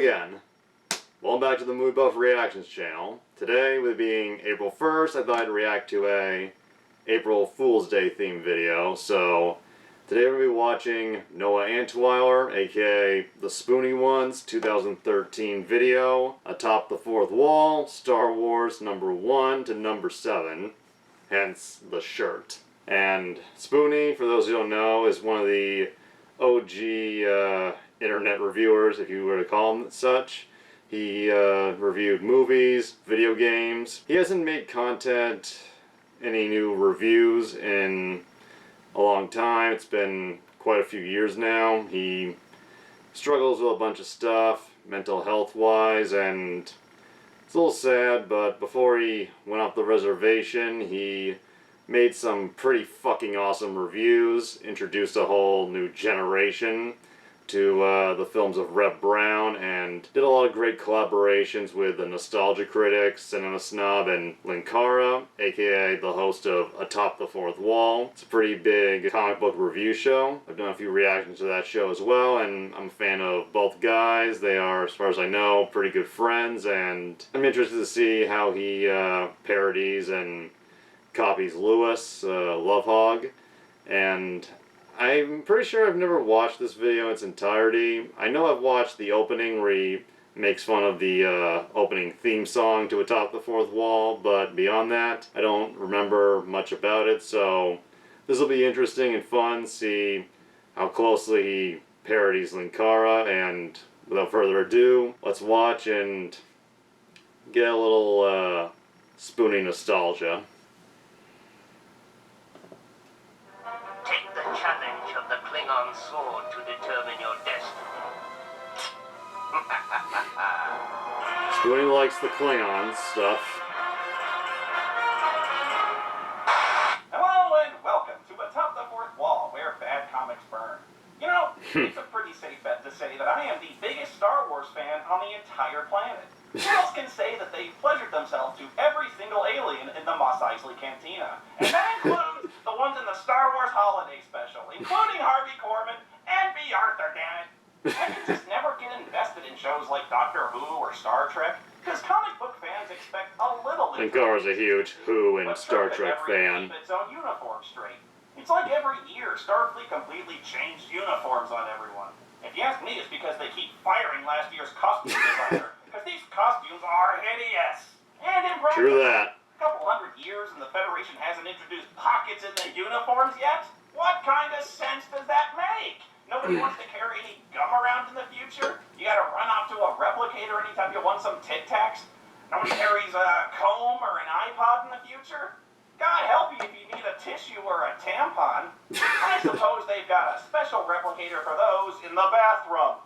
again. Welcome back to the Movie Buff Reactions channel. Today, with it being April 1st, I thought I'd react to a April Fool's Day themed video. So, today we're going to be watching Noah Antwiler, aka the Spoony One's 2013 video, Atop the Fourth Wall, Star Wars number 1 to number 7, hence the shirt. And Spoony, for those who don't know, is one of the OG internet reviewers, if you were to call him such. He reviewed movies, video games. He hasn't made content, any new reviews in a long time. It's been quite a few years now. He struggles with a bunch of stuff, mental health wise, and it's a little sad, but before he went off the reservation, he made some pretty fucking awesome reviews, introduced a whole new generation to the films of Reb Brown, and did a lot of great collaborations with the Nostalgia Critics, Cinema Snob, and Linkara, aka the host of Atop the Fourth Wall. It's a pretty big comic book review show. I've done a few reactions to that show as well, and I'm a fan of both guys. They are, as far as I know, pretty good friends, and I'm interested to see how he parodies and copies Lewis, Love Hog, and I'm pretty sure I've never watched this video in its entirety. I know I've watched the opening where he makes fun of the opening theme song to Atop the Fourth Wall, but beyond that, I don't remember much about it, so this will be interesting and fun, see how closely he parodies Linkara, and without further ado, let's watch and get a little Spoony nostalgia. Take the challenge of the Klingon sword to determine your destiny. Spoony likes the Klingon stuff. Hello and welcome to Atop the Fourth Wall, where bad comics burn. You know, it's a pretty safe bet to say that I am the biggest Star Wars fan on the entire planet. Who else can say that they've pleasured themselves to every single alien in the Mos Eisley Cantina? And that includes the ones in the Star Wars Holiday Special, including Harvey Korman and B. Arthur, damn it. I can just never get invested in shows like Doctor Who or Star Trek, because comic book fans expect a little bit. Linkara's a huge Who and Star Trek fan. Keep its own uniform straight. It's like every year Starfleet completely changed uniforms on everyone. If you ask me, it's because they keep firing last year's costume designer. Because these costumes are hideous and impractical. True that. A couple hundred years and the Federation hasn't introduced pockets in the uniforms yet? What kind of sense does that make? Nobody wants to carry any gum around in the future? You gotta run off to a replicator anytime you want some Tic Tacs? Nobody carries a comb or an iPod in the future? God help you if you need a tissue or a tampon. I suppose they've got a special replicator for those in the bathroom.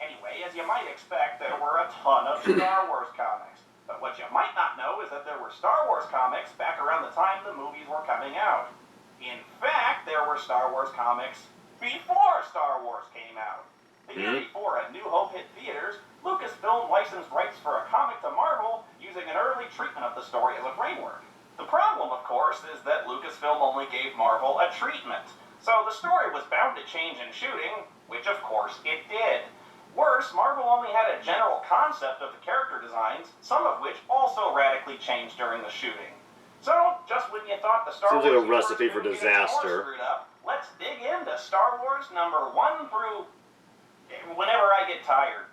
Anyway, as you might expect, there were a ton of Star Wars comics. But what you might not know is that there were Star Wars comics back around the time the movies were coming out. In fact, there were Star Wars comics before Star Wars came out. The year before A New Hope hit theaters, Lucasfilm licensed rights for a comic to Marvel using an early treatment of the story as a framework. The problem, of course, is that Lucasfilm only gave Marvel a treatment. So the story was bound to change in shooting, which of course it did. Worse, Marvel only had a general concept of the character designs, some of which also radically changed during the shooting. So, just when you thought the Star Wars seems like a recipe for disaster. Screwed up, let's dig into Star Wars number 1 through whenever I get tired.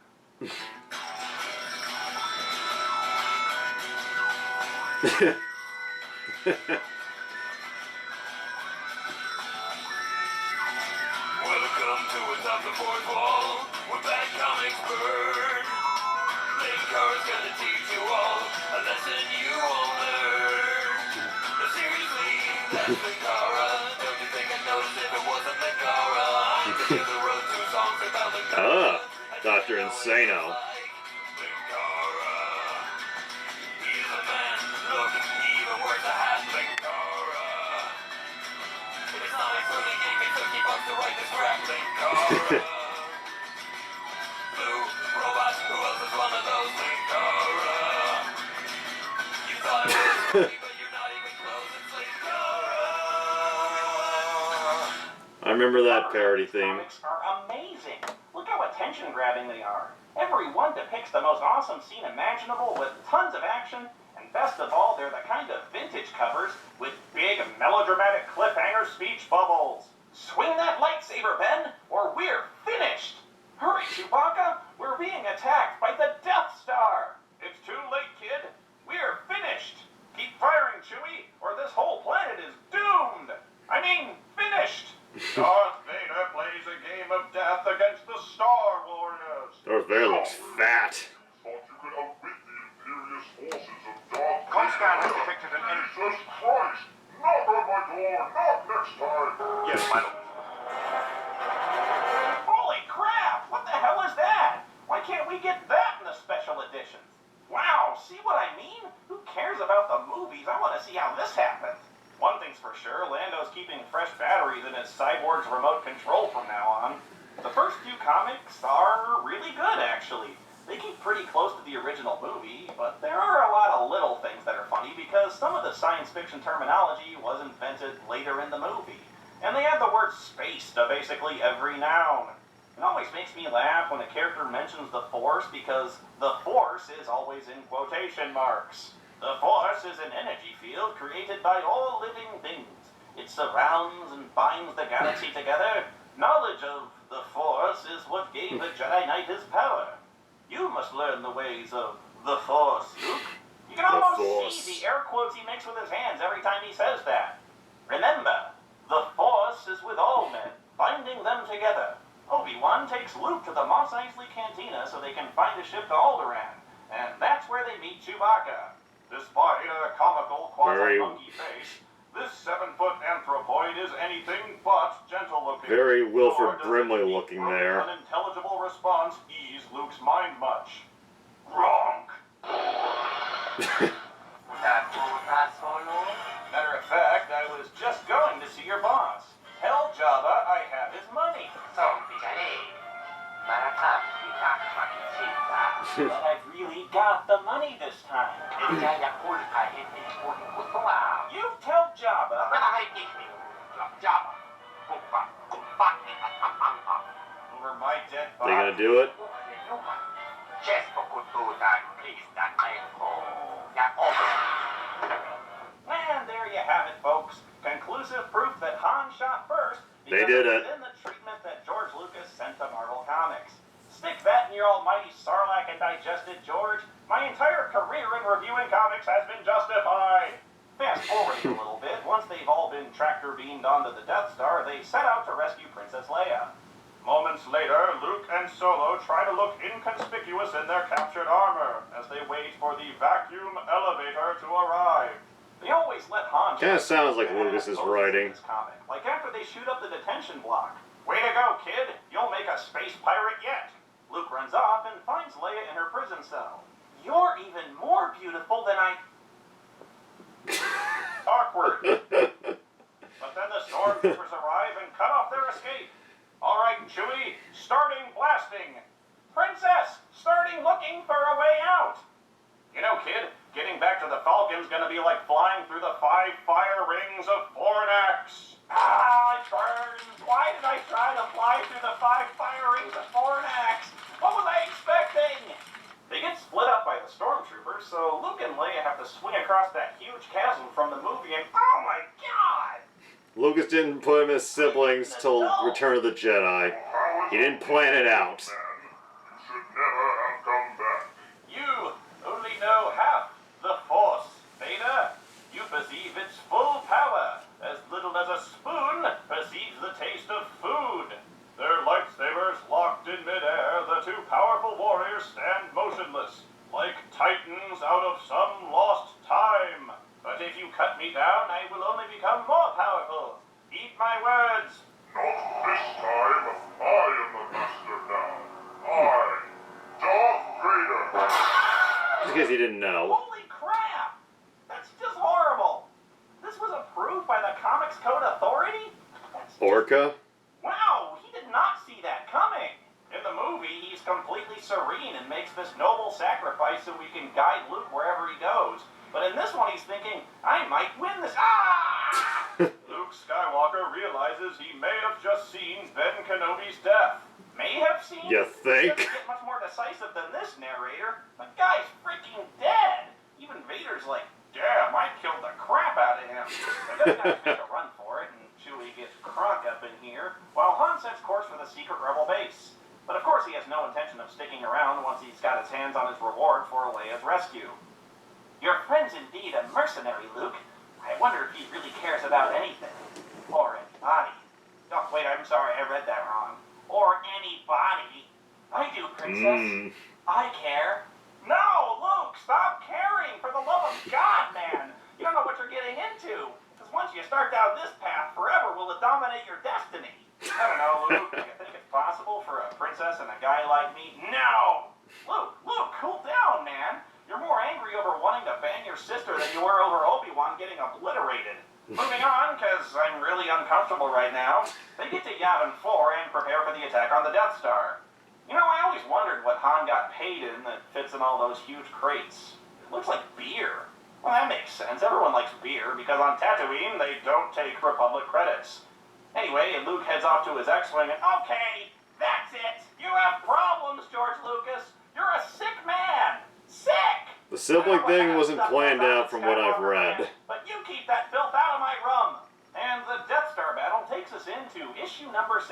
Welcome to Atop the Fourth Wall, where bad comics burn. Linkara's gonna teach you all a lesson you won't learn. No, seriously, that's Linkara. Don't you think I'd notice if it wasn't Linkara? I together wrote 2 songs about Linkara. Dr. Insano. Linkara. He's a man, look, he even wears a hat. Linkara. It's nice when he gave me $50 to write this crap. Linkara. Blue robot, who else is one of those? Linkara. You thought it was me, but you're not even close. It's Linkara. I remember that parody theme. Comics are amazing. amazing. Look how attention-grabbing they are. Every one depicts the most awesome scene imaginable with tons of action, and best of all, they're the kind of vintage covers with big melodramatic cliffhanger speech bubbles. Swing that lightsaber, Ben, or we're finished! Hurry, Chewbacca! We're being attacked by the Death Star! It's too late, kid. We're finished! Keep firing, Chewie, or this whole planet is doomed! I mean, finished! Darth Vader plays a game of death against the Star Warriors! Darth Vader looks fat. Thought you could outwit the imperious forces of Darth Comscan has Vader. detected an enemy. Jesus Christ! Knock on my door! Not next time! Yes, my lord. Holy crap! What the hell is that? Why can't we get that in the special editions? Wow, see what I mean? Who cares about the movies? I want to see how this happens. One thing's for sure, Lando's keeping fresh batteries in his cyborg's remote control from now on. The first few comics are really good, actually. They keep pretty close to the original movie, but there are a lot of little things that are funny because some of the science fiction terminology was invented later in the movie. And they add the word space to basically every noun. It always makes me laugh when a character mentions the Force because the Force is always in quotation marks. The Force is an energy field created by all living things. It surrounds and binds the galaxy together. Knowledge of the Force is what gave a Jedi Knight his power. You must learn the ways of the Force, Luke. You can almost see the air quotes he makes with his hands every time he says that. Remember, the Force is with all men, binding them together. Obi-Wan takes Luke to the Mos Eisley Cantina so they can find a ship to Alderaan, and that's where they meet Chewbacca. Despite a comical quasi-monkey face, this 7-foot anthropoid is anything but gentle-looking. Very Wilford Nor does Brimley the looking equally there. unintelligible response ease Luke's mind much. Wrong. Matter of fact, I was just going to see your boss. Tell Jabba I have his money. But I've really got the money this time. You tell Jabba. Over my dead They body. gonna do it? And there you have it, folks. Conclusive proof that Han shot first. They did it. In the treatment that George Lucas sent to Marvel Comics. Stick that in your almighty Sarlacc and digested, George. My entire career in reviewing comics has been justified. Fast forwarding a little bit, once they've all been tractor beamed onto the Death Star, they set out to rescue Princess Leia. Moments later, Luke and Solo try to look inconspicuous in their captured armor as they wait for the vacuum elevator to arrive. They always let Han. Kinda sounds like Lucas's writing. Comic. Like after they shoot up the detention block. Way to go, kid! You'll make a space pirate yet. Luke runs off and finds Leia in her prison cell. You're even more beautiful than I. Awkward. But then the stormtroopers arrive and cut off their escape. All right, Chewie, starting blasting. Princess, starting looking for a way out. You know, kid, getting back to the Falcon's gonna be like flying through the 5 fire rings of Fornax. Ah, it burns. Why did I try to fly through the 5 fire rings of Fornax? What was I expecting? They get split up by the stormtroopers, so Luke and Leia have to swing across that huge chasm from the movie, and oh my god! Lucas didn't put him as siblings till Return of the Jedi. He didn't plan it out. You should never have come back. You only know half the Force, Vader. You perceive its full power, as little as a spoon perceives the taste of food. Their lightsabers locked in midair, the two powerful warriors stand motionless, like titans out of some lost time. But if you cut me down, I will only become more powerful. Eat my words. Not this time. I am the master now. I, Darth Vader. Just in case he didn't know. Holy crap! That's just horrible. This was approved by the Comics Code Authority? That's just... Orca? Wow, he did not see that coming. In the movie, he's completely serene and makes this noble sacrifice so we can guide Luke wherever he goes. But in this one, he's thinking, I might win this. Ah! Luke Skywalker realizes he may have just seen Ben Kenobi's death. May impressive than this narrator. The guy's freaking dead. Even Vader's like, damn, I killed the crap out of him. The good guys make a run for it, and Chewie gets crunk up in here, while Han sets course for the secret rebel base. But of course he has no intention of sticking around once he's got his hands on his reward for Leia's rescue. Your friend's indeed a mercenary, Luke. I wonder if he really cares about anything. Or anybody. Oh, wait, I'm sorry, I read that wrong. Or anybody. I do, Princess. I care. No, Luke, stop caring, for the love of God, man. You don't know what you're getting into. Because once you start down this path, forever will it dominate your destiny. I don't know, Luke. Do you think it's possible for a princess and a guy like me? No! Luke, cool down, man. You're more angry over wanting to bang your sister than you were over Obi-Wan getting obliterated. Moving on, because I'm really uncomfortable right now. They get to Yavin 4 and prepare for the attack on the Death Star. You know, I always wondered what Han got paid in that fits in all those huge crates. It looks like beer. Well, that makes sense. Everyone likes beer, because on Tatooine, they don't take Republic credits. Anyway, Luke heads off to his X-Wing and, okay, that's it. You have problems, George Lucas. You're a sick man. Sick! The sibling thing wasn't planned out from what I've read. But you keep that filth out of my rum. And the Death Star battle takes us into issue number 6.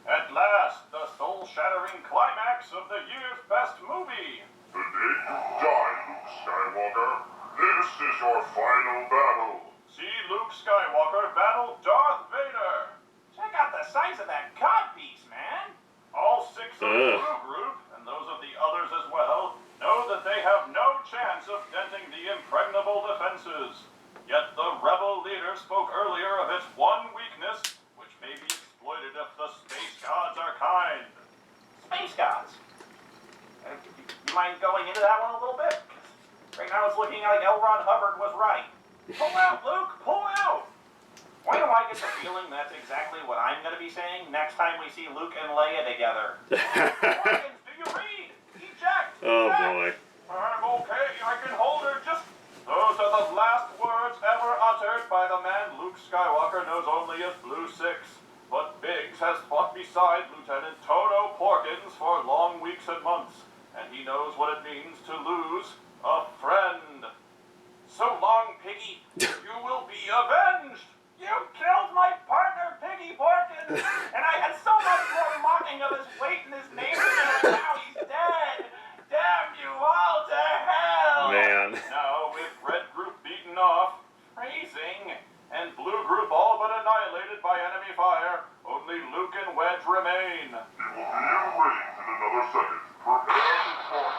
At last, the soul-shattering climax of the year's best movie. The day you die, Luke Skywalker, this is your final battle. See Luke Skywalker battle Darth Vader. Check out the size of that codpiece, man. All 6 of the Blue Group, and those of the others as well, know that they have no chance of denting the impregnable defenses. Yet the rebel leader spoke earlier of its one weakness, which may be exploited if the space gods are kind. Space gods? You mind going into that one a little bit? Right now it's looking like L. Ron Hubbard was right. Pull out, Luke! Pull out! Why do I get the feeling that's exactly what I'm going to be saying next time we see Luke and Leia together? Morgans, do you read? Eject! Oh Eject! boy. I'm okay, I can hold her, just... Those are the last words ever uttered by the man Luke Skywalker knows only as Blue 6. But Biggs has fought beside Lieutenant Toto Porkins for long weeks and months, and he knows what it means to lose a friend. So long, Piggy, you will be avenged! You killed my partner, Piggy Porkins, and I had so much more mocking of his weight and his name than him, and now he's dead! Damn you all to hell! Man. Now, with Red Group beaten off, freezing, and Blue Group all but annihilated by enemy fire, only Luke and Wedge remain. He will be in range in another second. Prepare to fight.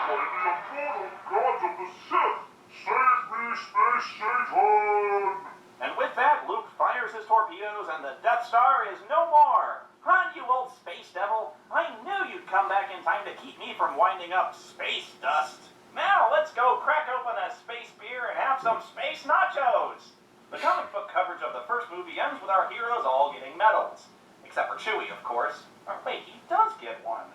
By the immortal gods of the Sith, save me, Space Satan! And with that, Luke fires his torpedoes and the Death Star is no more. Han, you old space devil, I knew you'd come back in time to keep me from winding up space dust. Now let's go crack open a space beer and have some space nachos. The comic book coverage of the first movie ends with our heroes all getting medals. Except for Chewie, of course. Or wait, he does get one.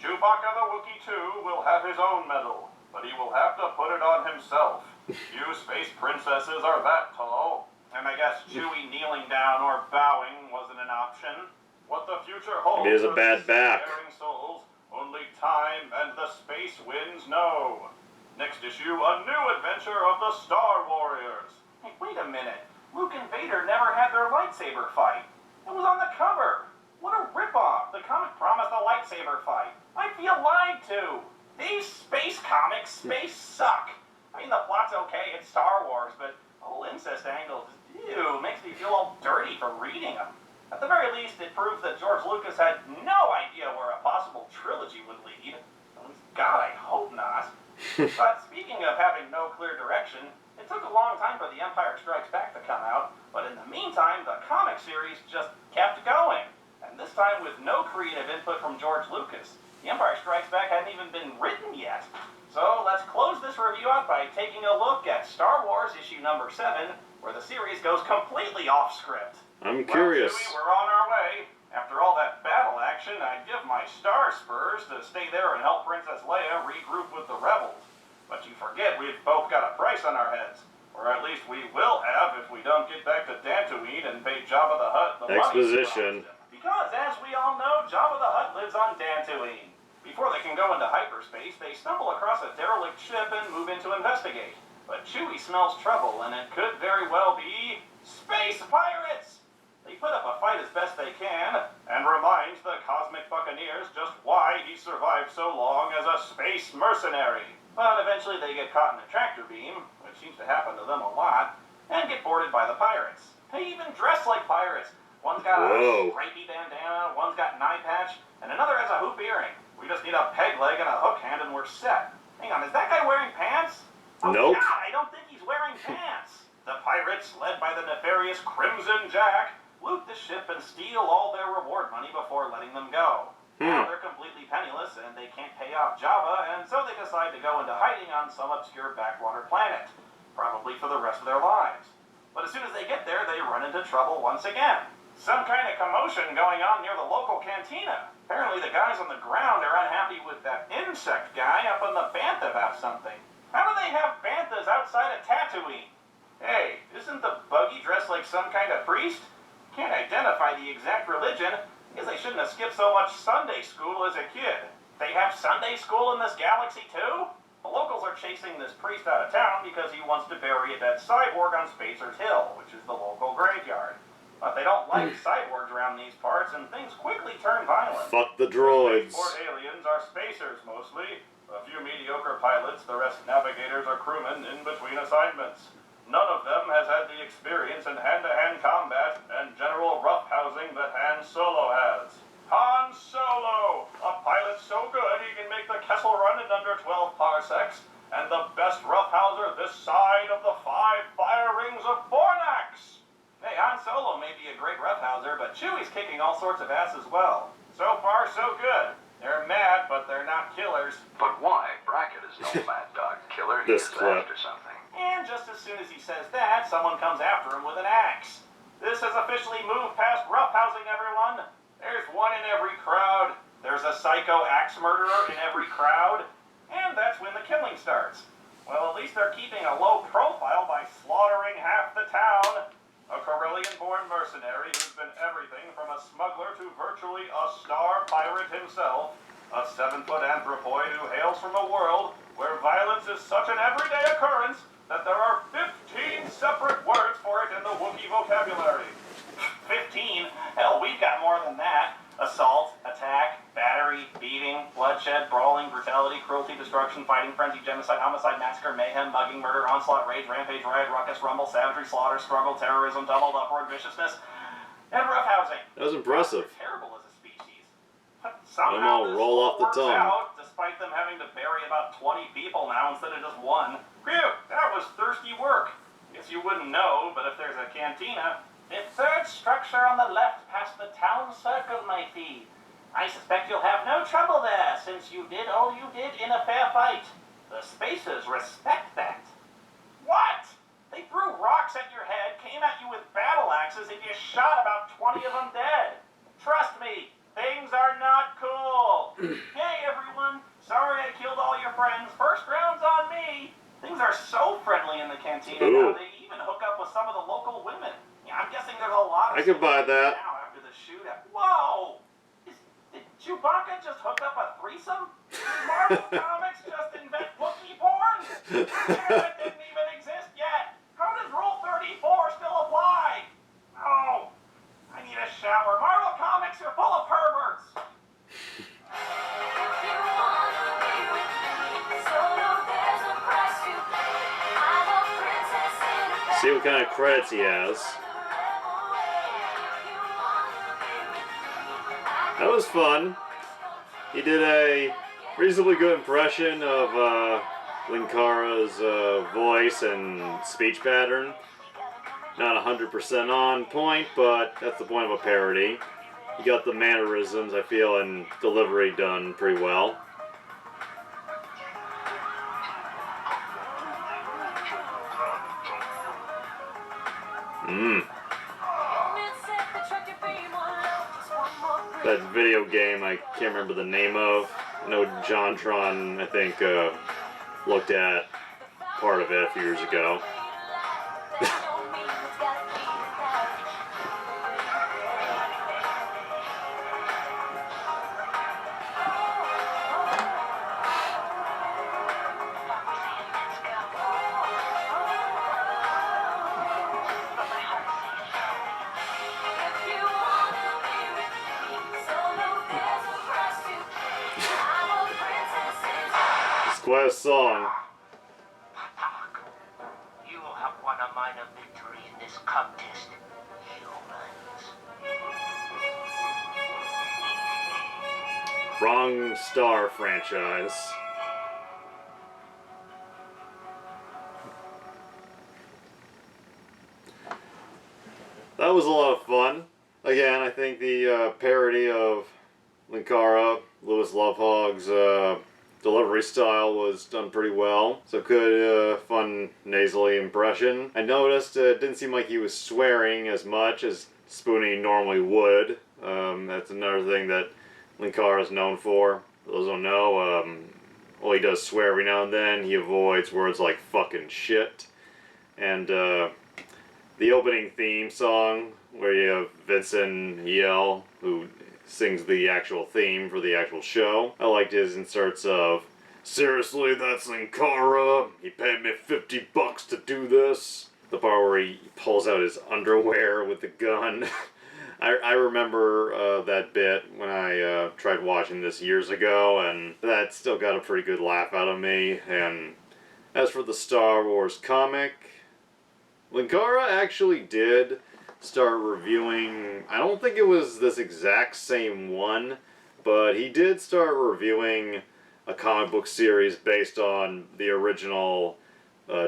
Chewbacca the Wookiee, too, will have his own medal, but he will have to put it on himself. Few space princesses are that tall. And I guess Chewie kneeling down or bowing wasn't an option. What the future holds He has a bad back. daring souls, only time and the space winds know. Next issue, a new adventure of the Star Warriors. Hey, wait a minute. Luke and Vader never had their lightsaber fight. It was on the cover. What a ripoff. The comic promised a lightsaber fight. I feel lied to. These space comics, space suck. I mean, the plot's okay, it's Star Wars, but the whole incest angle just, ew, makes me feel all dirty from reading them. At the very least, it proves that George Lucas had no idea where a possible trilogy would lead. At least, God, I hope not. But speaking of having no clear direction, it took a long time for The Empire Strikes Back to come out, but in the meantime, the comic series just kept going. And this time with no creative input from George Lucas. The Empire Strikes Back hadn't even been written yet. So let's close this review out by taking a look at Star Wars issue number 7, where the series goes completely off script. I'm curious. Well, Chewie, we're on our way. After all that battle action, I'd give my Star Spurs to stay there and help Princess Leia regroup with the rebels. But you forget we've both got a price on our heads. Or at least we will have if we don't get back to Dantooine and pay Jabba the Hutt the money. Exposition. Because, as we all know, Jabba the Hutt lives on Dantooine. Before they can go into hyperspace, they stumble across a derelict ship and move in to investigate. But Chewie smells trouble, and it could very well be space pirates! They put up a fight as best they can, and reminds the cosmic buccaneers just why he survived so long as a space mercenary. But eventually they get caught in a tractor beam, which seems to happen to them a lot, and get boarded by the pirates. They even dress like pirates. One's got a stripy bandana, one's got an eye patch, and another has a hoop earring. We just need a peg leg and a hook hand and we're set. Hang on, is that guy wearing pants? Oh, nope. God, I don't think he's wearing pants. The pirates, led by the nefarious Crimson Jack, loot the ship and steal all their reward money before letting them go. Now they're completely penniless and they can't pay off Java, and so they decide to go into hiding on some obscure backwater planet, probably for the rest of their lives. But as soon as they get there, they run into trouble once again. Some kind of commotion going on near the local cantina. Apparently the guys on the ground are unhappy with that insect guy up on the bantha about something. How do they have banthas outside of Tatooine? Hey, isn't the buggy dressed like some kind of priest? Can't identify the exact religion. Guess they shouldn't have skipped so much Sunday school as a kid. They have Sunday school in this galaxy too? The locals are chasing this priest out of town because he wants to bury a dead cyborg on Spacer's Hill, which is the local graveyard. But they don't like cyborgs around these parts, and things quickly turn violent. Fuck the droids. Spaceport aliens are spacers, mostly. A few mediocre pilots, the rest navigators or crewmen in between assignments. None of them has had the experience in hand-to-hand combat and general roughhousing that Han Solo has. Han Solo! A pilot so good he can make the Kessel Run in under 12 parsecs, and the best roughhouser this side of the 5 fire rings of Fornax! Hey, Han Solo may be a great roughhouser, but Chewie's kicking all sorts of ass as well. So far, so good. They're mad, but they're not killers. But why? Brackett is no mad dog killer. He is after something. And just as soon as he says that, someone comes after him with an axe. This has officially moved past roughhousing, everyone. There's one in every crowd. There's a psycho axe murderer in every crowd. And that's when the killing starts. Well, at least they're keeping a low profile by slaughtering half the town. A Corellian-born mercenary who's been everything from a smuggler to virtually a star pirate himself. A 7-foot anthropoid who hails from a world where violence is such an everyday occurrence that there are 15 separate words for it in the Wookiee vocabulary. 15? Hell, we've got more than that. Assault, attack, battery, beating, bloodshed, brawling, brutality, cruelty, destruction, fighting, frenzy, genocide, homicide, massacre, mayhem, mugging, murder, onslaught, rage, rampage, riot, ruckus, rumble, savagery, slaughter, struggle, terrorism, doubled upward viciousness, and roughhousing. That was impressive. They're terrible as a species. But somehow I'm all this roll off the works tongue. out, despite them having to bury about 20 people now instead of just one. Phew, that was thirsty work. Guess you wouldn't know, but if there's a cantina... The third structure on the left past the town circle, matey. I suspect you'll have no trouble there, since you did all you did in a fair fight. The spacers respect that. What? They threw rocks at your head, came at you with battle axes, and you shot about 20 of them dead. Trust me, things are not cool. Hey, everyone. Sorry I killed all your friends. First round's on me. Things are so friendly in the cantina now, they even hook up with some of the local women. Yeah, I'm guessing there's a lot of... I could buy that. ...now after the shootout. Whoa! Did Chewbacca just hook up a threesome? Did Marvel Comics just invent Wookiee porn? Damn, it didn't even exist yet. How does Rule 34 still apply? Oh, I need a shower. Marvel Comics are full of perverts. See what kind of credits he has. That was fun. He did a reasonably good impression of Linkara's voice and speech pattern. Not 100% on point, but that's the point of a parody. He got the mannerisms, I feel, and delivery done pretty well. That video game I can't remember the name of. I know JonTron, I think, looked at part of it a few years ago. quite a song. You have won a minor victory in this contest, humans. Wrong Star franchise. That was a lot of fun. Again, I think the parody of Linkara, Louis Lovehog's delivery style was done pretty well. So good, fun, nasally impression. I noticed it didn't seem like he was swearing as much as Spoony normally would. That's another thing that Linkara is known for. For those who don't know, well, he does swear every now and then. He avoids words like fucking shit. And the opening theme song, where you have Vincent Yell, who sings the actual theme for the actual show. I liked his inserts of, seriously, that's Linkara. He paid me $50 to do this. The part where he pulls out his underwear with the gun. I remember that bit when I tried watching this years ago, and that still got a pretty good laugh out of me. And as for the Star Wars comic, Linkara actually did start reviewing, I don't think it was this exact same one, but he did start reviewing a comic book series based on the original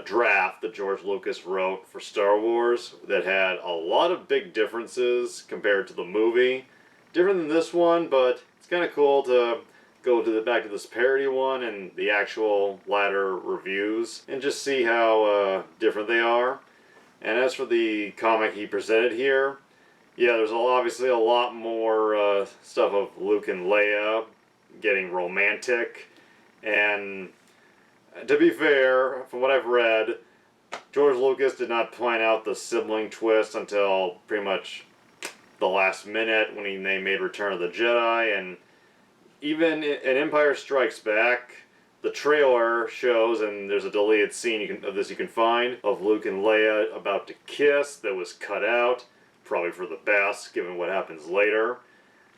draft that George Lucas wrote for Star Wars that had a lot of big differences compared to the movie. Different than this one, but it's kind of cool to go to back to this parody one and the actual latter reviews and just see how different they are. And as for the comic he presented here, yeah, there's obviously a lot more stuff of Luke and Leia getting romantic. And to be fair, from what I've read, George Lucas did not point out the sibling twist until pretty much the last minute when they made Return of the Jedi. And even in Empire Strikes Back, the trailer shows, and there's a deleted scene of this you can find, of Luke and Leia about to kiss that was cut out, probably for the best, given what happens later.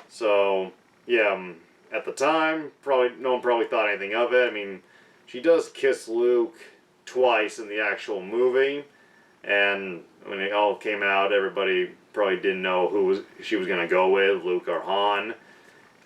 So, yeah, at the time, no one probably thought anything of it. I mean, she does kiss Luke twice in the actual movie, and when it all came out, everybody probably didn't know who she was going to go with, Luke or Han.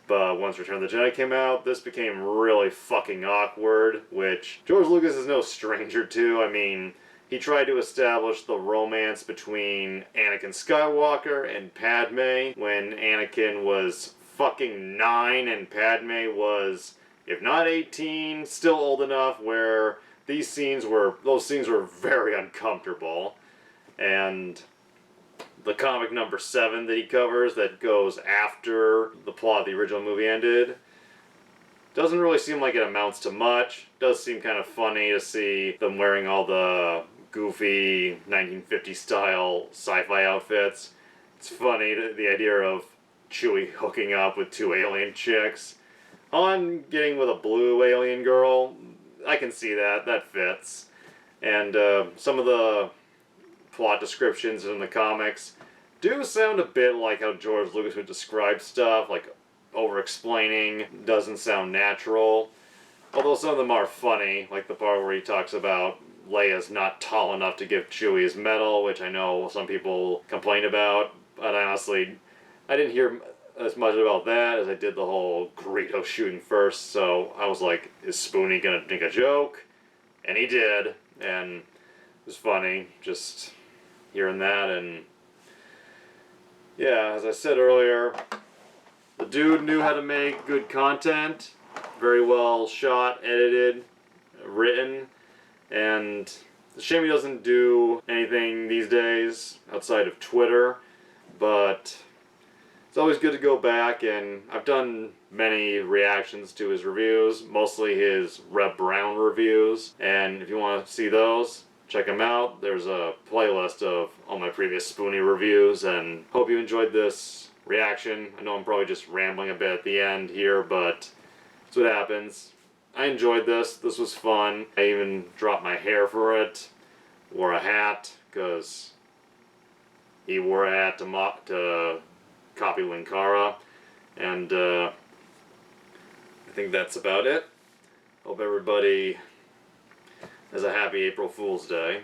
But once Return of the Jedi came out, this became really fucking awkward, which George Lucas is no stranger to. I mean, he tried to establish the romance between Anakin Skywalker and Padme when Anakin was fucking 9 and Padme was, if not 18, still old enough where those scenes were very uncomfortable. And the comic number 7 that he covers that goes after the plot of the original movie ended doesn't really seem like it amounts to much. Does seem kind of funny to see them wearing all the goofy 1950s style sci-fi outfits. It's funny, the idea of Chewie hooking up with 2 alien chicks. Han getting with a blue alien girl, I can see that. That fits. And some of the plot descriptions in the comics do sound a bit like how George Lucas would describe stuff, like over-explaining, doesn't sound natural. Although some of them are funny, like the part where he talks about Leia's not tall enough to give Chewie his medal, which I know some people complain about, but honestly, I didn't hear as much about that as I did the whole Greedo shooting first, so I was like, is Spoony gonna make a joke? And he did, and it was funny, just hearing that. And yeah, as I said earlier, the dude knew how to make good content, very well shot, edited, written, and it's a shame he doesn't do anything these days outside of Twitter, but it's always good to go back, and I've done many reactions to his reviews, mostly his Reb Brown reviews, and if you want to see those, check them out. There's a playlist of all my previous Spoony reviews, and hope you enjoyed this reaction. I know I'm probably just rambling a bit at the end here, but that's what happens. I enjoyed this. This was fun. I even dropped my hair for it. Wore a hat, because he wore a hat to copy Linkara, and I think that's about it. Hope everybody has a happy April Fool's Day.